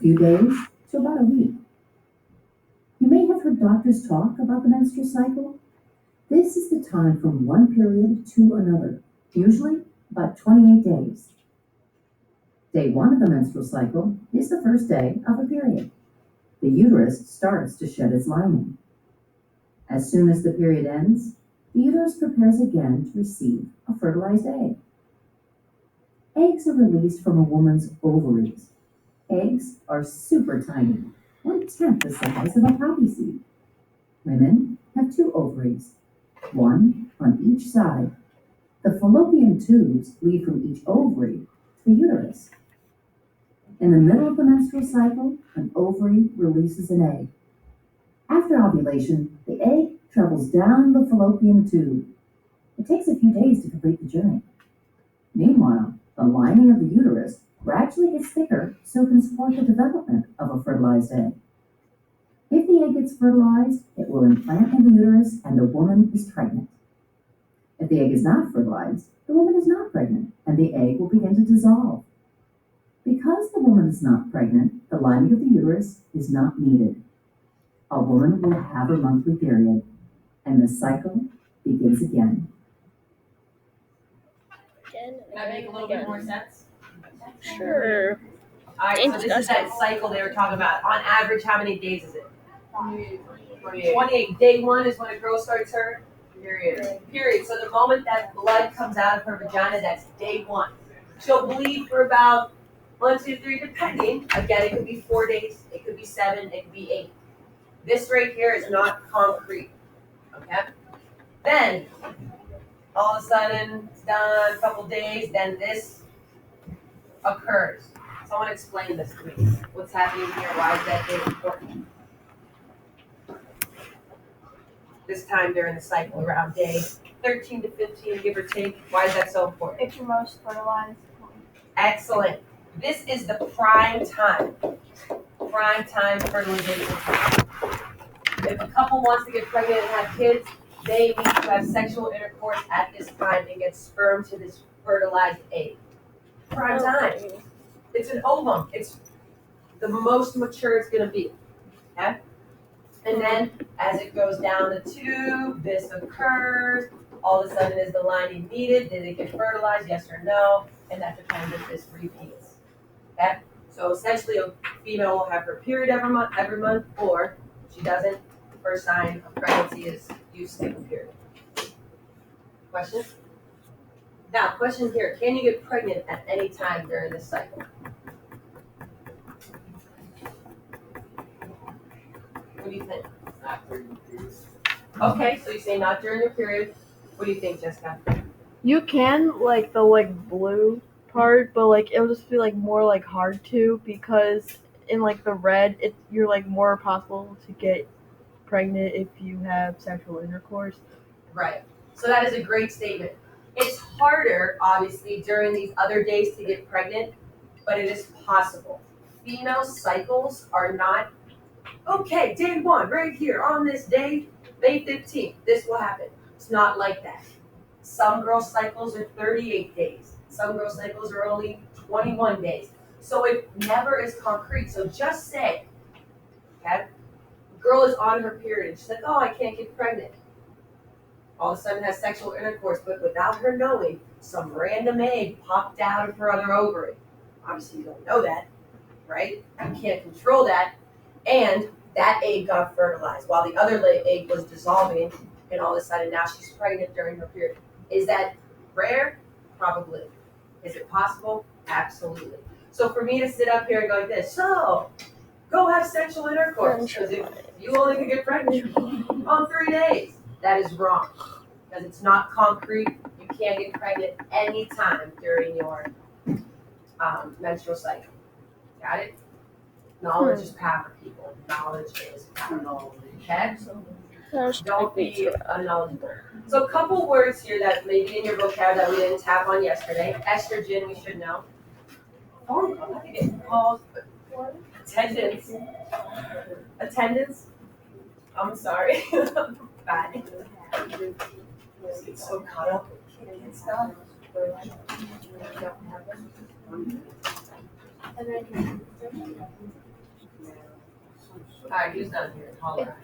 few days to about a week. You may have heard doctors talk about the menstrual cycle. This is the time from one period to another, usually about 28 days. Day one of the menstrual cycle is the first day of a period. The uterus starts to shed its lining. As soon as the period ends, the uterus prepares again to receive a fertilized egg. Eggs are released from a woman's ovaries. Eggs are super tiny, 1/10 the size of a poppy seed. Women have two ovaries, one on each side. The fallopian tubes lead from each ovary to the uterus. In the middle of the menstrual cycle, an ovary releases an egg. After ovulation, the egg travels down the fallopian tube. It takes a few days to complete the journey. Meanwhile, the lining of the uterus gradually gets thicker so it can support the development of a fertilized egg. If the egg gets fertilized, it will implant in the uterus and the woman is pregnant. If the egg is not fertilized, the woman is not pregnant and the egg will begin to dissolve. Because the woman is not pregnant, the lining of the uterus is not needed. A woman will have her monthly period and the cycle begins again. Can that make a little bit more sense? Sure. All right, so this is that cycle they were talking about. On average, how many days is it? 28. Day one is when a girl starts her period. So the moment that blood comes out of her vagina, that's day one. She'll bleed for about 1, 2, 3, depending. Again, it could be 4 days, it could be 7, it could be 8. This right here is not concrete. Okay? Then, all of a sudden, it's done, a couple days, then this occurs. Someone explain this to me. What's happening here? Why is that day important? This time during the cycle, around day 13 to 15, give or take. Why is that so important? It's your most fertilized point. Excellent. This is the prime time. Prime time fertilization time. If a couple wants to get pregnant and have kids, they need to have sexual intercourse at this time and get sperm to this fertilized egg. Prime time. It's an ovum. It's the most mature it's going to be. Okay? And then as it goes down the tube, this occurs. All of a sudden, is the lining needed? Did it get fertilized? Yes or no? And that depends if this repeats. Okay? So essentially, a female will have her period every month, or if she doesn't, the first sign of pregnancy is you skip a period. Question? Now, question here. Can you get pregnant at any time during this cycle? What do you think? Not during the period. Okay, so you say not during your period. What do you think, Jessica? You can like the blue part, but it'll just be more hard to, because in the red you're more possible to get pregnant if you have sexual intercourse. Right. So that is a great statement. It's harder, obviously, during these other days to get pregnant, but it is possible. Female cycles are not, okay, day one, right here, on this day, May 15th, this will happen. It's not like that. Some girls' cycles are 38 days. Some girls' cycles are only 21 days. So it never is concrete. So just say, okay, girl is on her period. And she's like, oh, I can't get pregnant. All of a sudden has sexual intercourse, but without her knowing, some random egg popped out of her other ovary. Obviously, you don't know that, right? You can't control that. And that egg got fertilized while the other egg was dissolving, and all of a sudden now she's pregnant during her period. Is that rare? Probably. Is it possible? Absolutely. So for me to sit up here and go like this, so go have sexual intercourse, because if you only can get pregnant on 3 days, that is wrong, because it's not concrete. You can't get pregnant anytime during your menstrual cycle. Got it? Knowledge is power, people. Knowledge is power. Okay? Don't be unknowledgeable. So a couple words here that may be in your vocab that we didn't tap on yesterday. Estrogen, we should know. Phone call. I think it's called attendance. Attendance? I'm sorry. Bad. Just get so caught up with kids stuff. Alright, who's done here? Holler.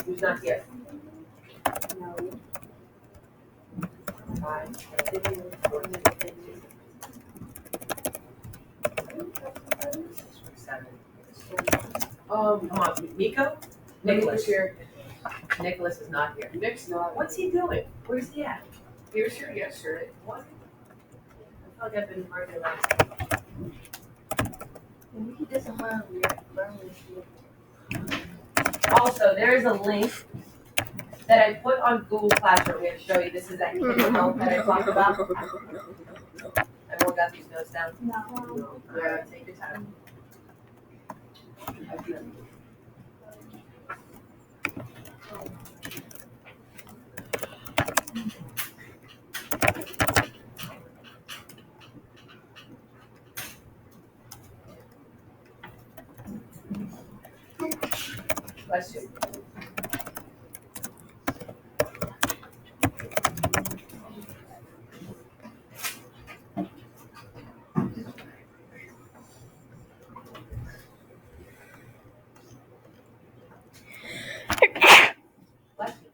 Who's not here? Five. Seven. Come on, Nico? Nicholas here. Nicholas is not here. Nick's not. What's he doing? Where's he at? He was here yesterday. What? I feel like I've been working last. He doesn't want to learn this. Also, there is a link that I put on Google Classroom. I'm going to show you. This is that kids help that I talked about. Everyone got these notes down? No. Yeah, take your time. Bless you. Bless you.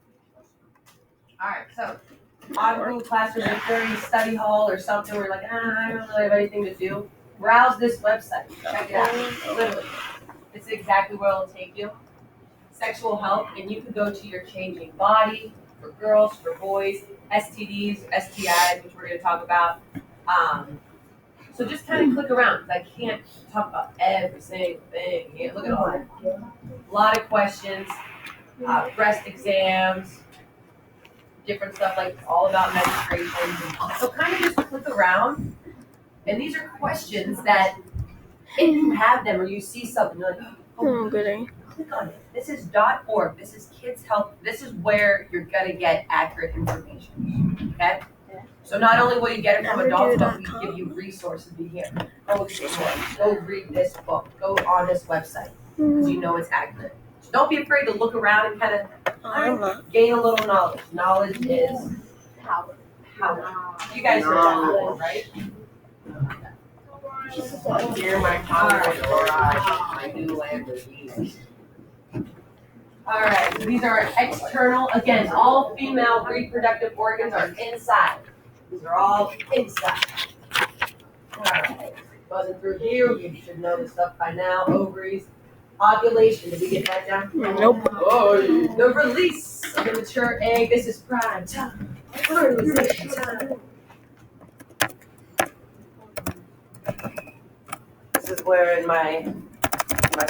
Alright, so on Google Classroom, if you're in a study hall or something where you're like, I don't really have anything to do, browse this website. Check it out. Literally. It's exactly where it'll take you. Sexual health, and you can go to your changing body for girls, for boys, STDs, STIs, which we're going to talk about. So just kind of click around, because I can't talk about every single thing. You can't look at all that. A lot of questions, breast exams, different stuff like all about menstruation. So kind of just click around, and these are questions that if you have them or you see something, you're like, Oh, goody. click on it. This is .org. This is Kids Health. This is where you're gonna get accurate information. Okay? So not only will you get it from adults, but we give you resources to be here. Go explore. Go read this book. Go on this website because you know it's accurate. So don't be afraid to look around and kind of gain a little knowledge. Knowledge is power. You guys heard that before, right? Hear my comment garage, my new Lamborghini. All right, so these are external. Again, all female reproductive organs are inside. These are all inside. All right, buzzing through here. You should know this stuff by now. Ovaries, ovulation. Did we get that down? Nope. Oh, The release of the mature egg. This is prime time. Fertilization time. This is where in my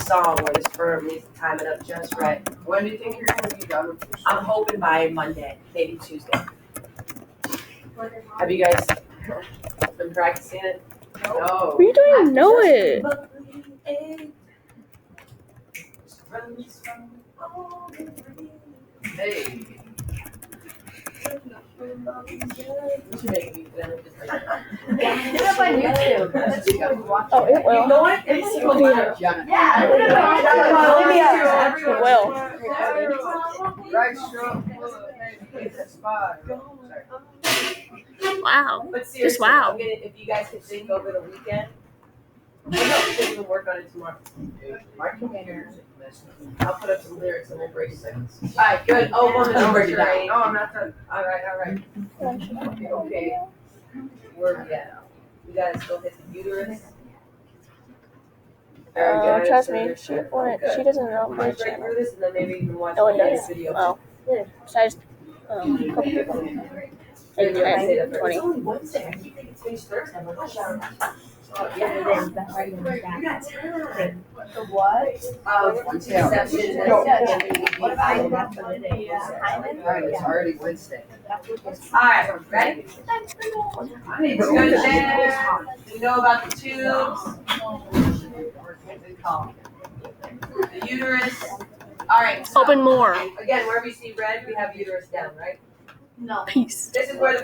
song where the sperm needs to time it up just right. when do you think you're gonna be done with your I'm hoping by Monday, maybe Tuesday. Have you guys been practicing it? No. You don't even know it. Hey. You should make me feel just like that. Get up on YouTube. That's good. Watch Oh, it You will. know what? It's so much. Yeah. It will. Right stroke. It's five. Wow. But seriously, wow. I'm gonna, if you guys could think over the weekend, I know we can even work on it tomorrow. My computer's messed I'll put up some lyrics and we'll break seconds. All right, good. Oh, woman, up. train. No, I'm not done. All right. Okay. Where we at? You guys go hit the uterus. Very good. Trust So me, there's- she doesn't know my Break channel. through this and then maybe you can watch No one the does. video. Oh. Besides, a couple people. Like 10, 20. It's only Wednesday. I keep thinking today's Thursday. I'm like, oh, yeah. You got time. The what? Conception. What about Right, it's already Wednesday. All right, ready? We're good there. We know about the tubes. The uterus. All right. So, Open more. again, wherever you see red, we have uterus down, right? No. Peace. This is where the